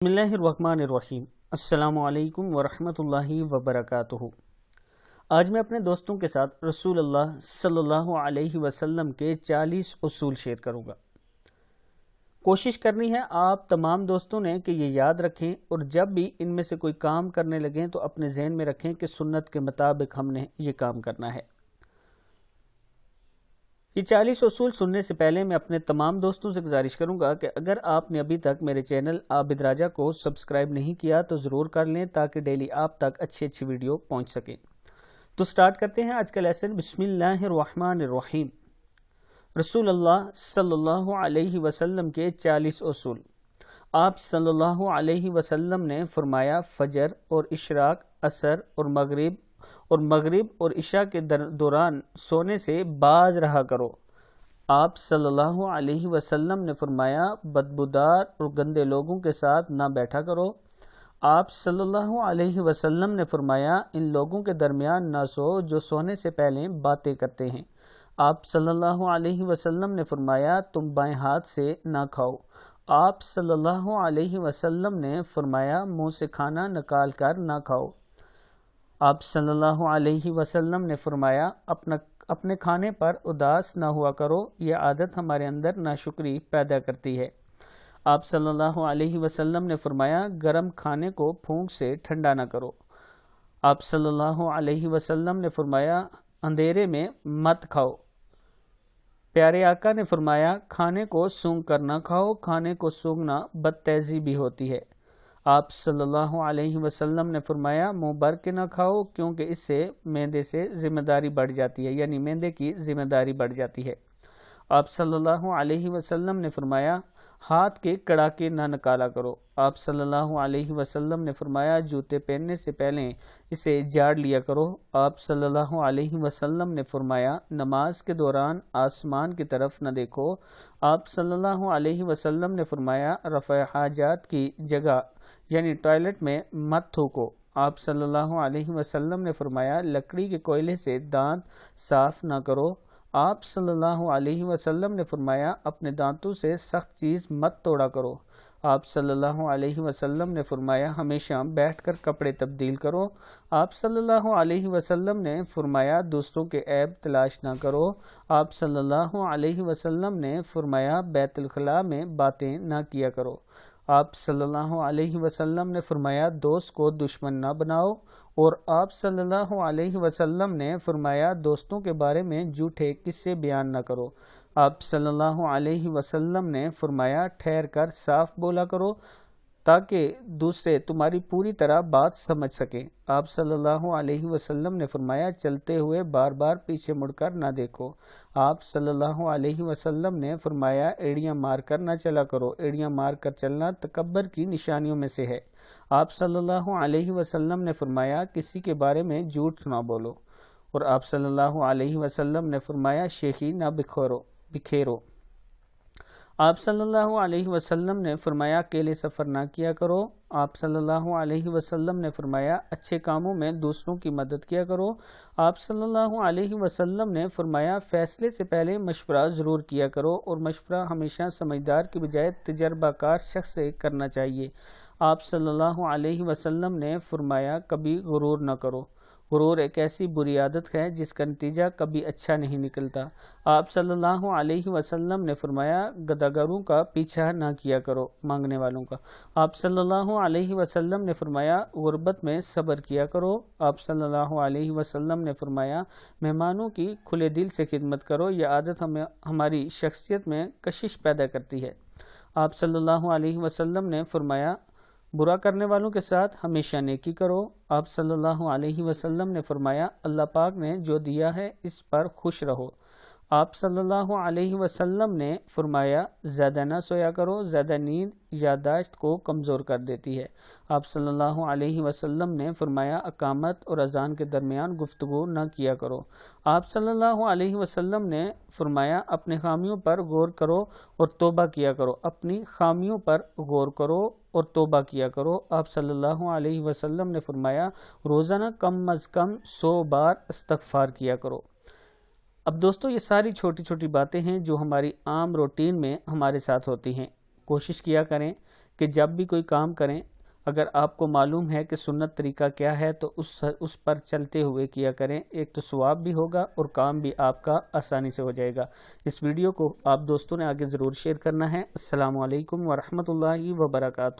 بسم اللہ الرحمن الرحیم۔ السلام علیکم ورحمۃ اللہ وبرکاتہ۔ آج میں اپنے دوستوں کے ساتھ رسول اللہ صلی اللہ علیہ وسلم کے 40 اصول شیئر کروں گا۔ کوشش کرنی ہے آپ تمام دوستوں نے کہ یہ یاد رکھیں اور جب بھی ان میں سے کوئی کام کرنے لگیں تو اپنے ذہن میں رکھیں کہ سنت کے مطابق ہم نے یہ کام کرنا ہے۔ یہ 40 اصول سننے سے پہلے میں اپنے تمام دوستوں سے گزارش کروں گا کہ اگر آپ نے ابھی تک میرے چینل عابد راجہ کو سبسکرائب نہیں کیا تو ضرور کر لیں تاکہ ڈیلی آپ تک اچھی ویڈیو پہنچ سکیں۔ تو سٹارٹ کرتے ہیں آج کا لیسن۔ بسم اللہ الرحمن الرحیم۔ رسول اللہ صلی اللہ علیہ وسلم کے 40 اصول۔ آپ صلی اللہ علیہ وسلم نے فرمایا فجر اور اشراق، عصر اور مغرب اور عشاء کے دوران سونے سے باز رہا کرو۔ آپ صلی اللہ علیہ وسلم نے فرمایا بدبودار اور گندے لوگوں کے ساتھ نہ بیٹھا کرو۔ آپ صلی اللہ علیہ وسلم نے فرمایا ان لوگوں کے درمیان نہ سو جو سونے سے پہلے باتیں کرتے ہیں۔ آپ صلی اللہ علیہ وسلم نے فرمایا تم بائیں ہاتھ سے نہ کھاؤ۔ آپ صلی اللہ علیہ وسلم نے فرمایا منہ سے کھانا نکال کر نہ کھاؤ۔ آپ صلی اللہ علیہ وسلم نے فرمایا اپنے کھانے پر اداس نہ ہوا کرو، یہ عادت ہمارے اندر ناشکری پیدا کرتی ہے۔ آپ صلی اللہ علیہ وسلم نے فرمایا گرم کھانے کو پھونک سے ٹھنڈا نہ کرو۔ آپ صلی اللہ علیہ وسلم نے فرمایا اندھیرے میں مت کھاؤ۔ پیارے آقا نے فرمایا کھانے کو سونگھ کر نہ کھاؤ، کھانے کو سونگنا بد تہذیبی ہوتی ہے۔ آپ صلی اللہ علیہ وسلم نے فرمایا منہ بھر کے نہ کھاؤ کیونکہ اس سے معدے سے ذمہ داری بڑھ جاتی ہے، یعنی معدے کی ذمہ داری بڑھ جاتی ہے۔ آپ صلی اللہ علیہ وسلم نے فرمایا ہاتھ کے کڑاکے نہ نکالا کرو۔ آپ صلی اللہ علیہ وسلم نے فرمایا جوتے پہننے سے پہلے اسے جاڑ لیا کرو۔ آپ صلی اللہ علیہ وسلم نے فرمایا نماز کے دوران آسمان کی طرف نہ دیکھو۔ آپ صلی اللہ علیہ وسلم نے فرمایا رفع حاجات کی جگہ یعنی ٹوائلٹ میں مت تھوکو۔ آپ صلی اللہ علیہ وسلم نے فرمایا لکڑی کے کوئلے سے دانت صاف نہ کرو۔ آپ صلی اللہ علیہ وسلم نے فرمایا اپنے دانتوں سے سخت چیز مت توڑا کرو۔ آپ صلی اللہ علیہ وسلم نے فرمایا ہمیشہ بیٹھ کر کپڑے تبدیل کرو۔ آپ صلی اللہ علیہ وسلم نے فرمایا دوسروں کے عیب تلاش نہ کرو۔ آپ صلی اللہ علیہ وسلم نے فرمایا بیت الخلاء میں باتیں نہ کیا کرو۔ آپ صلی اللہ علیہ وسلم نے فرمایا دوست کو دشمن نہ بناؤ، اور آپ صلی اللہ علیہ وسلم نے فرمایا دوستوں کے بارے میں جھوٹے قصے بیان نہ کرو۔ آپ صلی اللہ علیہ وسلم نے فرمایا ٹھہر کر صاف بولا کرو تاکہ دوسرے تمہاری پوری طرح بات سمجھ سکیں۔ آپ صلی اللہ علیہ وسلم نے فرمایا چلتے ہوئے بار بار پیچھے مڑ کر نہ دیکھو۔ آپ صلی اللہ علیہ وسلم نے فرمایا ایڑیاں مار کر نہ چلا کرو، ایڑیاں مار کر چلنا تکبر کی نشانیوں میں سے ہے۔ آپ صلی اللہ علیہ وسلم نے فرمایا کسی کے بارے میں جھوٹ نہ بولو، اور آپ صلی اللہ علیہ وسلم نے فرمایا شیخی نہ بکھیرو۔ آپ صلی اللہ علیہ وسلم نے فرمایا اکیلے سفر نہ کیا کرو۔ آپ صلی اللہ علیہ وسلم نے فرمایا اچھے کاموں میں دوسروں کی مدد کیا کرو۔ آپ صلی اللہ علیہ وسلم نے فرمایا فیصلے سے پہلے مشورہ ضرور کیا کرو، اور مشورہ ہمیشہ سمجھدار کی بجائے تجربہ کار شخص سے کرنا چاہیے۔ آپ صلی اللہ علیہ وسلم نے فرمایا کبھی غرور نہ کرو، غرور ایک ایسی بری عادت ہے جس کا نتیجہ کبھی اچھا نہیں نکلتا۔ آپ صلی اللہ علیہ وسلم نے فرمایا گداگروں کا پیچھا نہ کیا کرو، مانگنے والوں کا۔ آپ صلی اللہ علیہ وسلم نے فرمایا غربت میں صبر کیا کرو۔ آپ صلی اللہ علیہ وسلم نے فرمایا مہمانوں کی کھلے دل سے خدمت کرو، یہ عادت ہماری شخصیت میں کشش پیدا کرتی ہے۔ آپ صلی اللہ علیہ وسلم نے فرمایا برا کرنے والوں کے ساتھ ہمیشہ نیکی کرو۔ آپ صلی اللہ علیہ وسلم نے فرمایا اللہ پاک نے جو دیا ہے اس پر خوش رہو۔ آپ صلی اللہ علیہ وسلم نے فرمایا زیادہ نہ سویا کرو، زیادہ نیند یادداشت کو کمزور کر دیتی ہے۔ آپ صلی اللہ علیہ وسلم نے فرمایا اقامت اور اذان کے درمیان گفتگو نہ کیا کرو۔ آپ صلی اللہ علیہ وسلم نے فرمایا اپنے خامیوں پر غور کرو اور توبہ کیا کرو، اپنی خامیوں پر غور کرو اور توبہ کیا کرو۔ آپ صلی اللہ علیہ وسلم نے فرمایا روزانہ کم از کم 100 بار استغفار کیا کرو۔ اب دوستو یہ ساری چھوٹی چھوٹی باتیں ہیں جو ہماری عام روٹین میں ہمارے ساتھ ہوتی ہیں۔ کوشش کیا کریں کہ جب بھی کوئی کام کریں اگر آپ کو معلوم ہے کہ سنت طریقہ کیا ہے تو اس پر چلتے ہوئے کیا کریں، ایک تو ثواب بھی ہوگا اور کام بھی آپ کا آسانی سے ہو جائے گا۔ اس ویڈیو کو آپ دوستوں نے آگے ضرور شیئر کرنا ہے۔ السلام علیکم ورحمۃ اللہ وبرکاتہ۔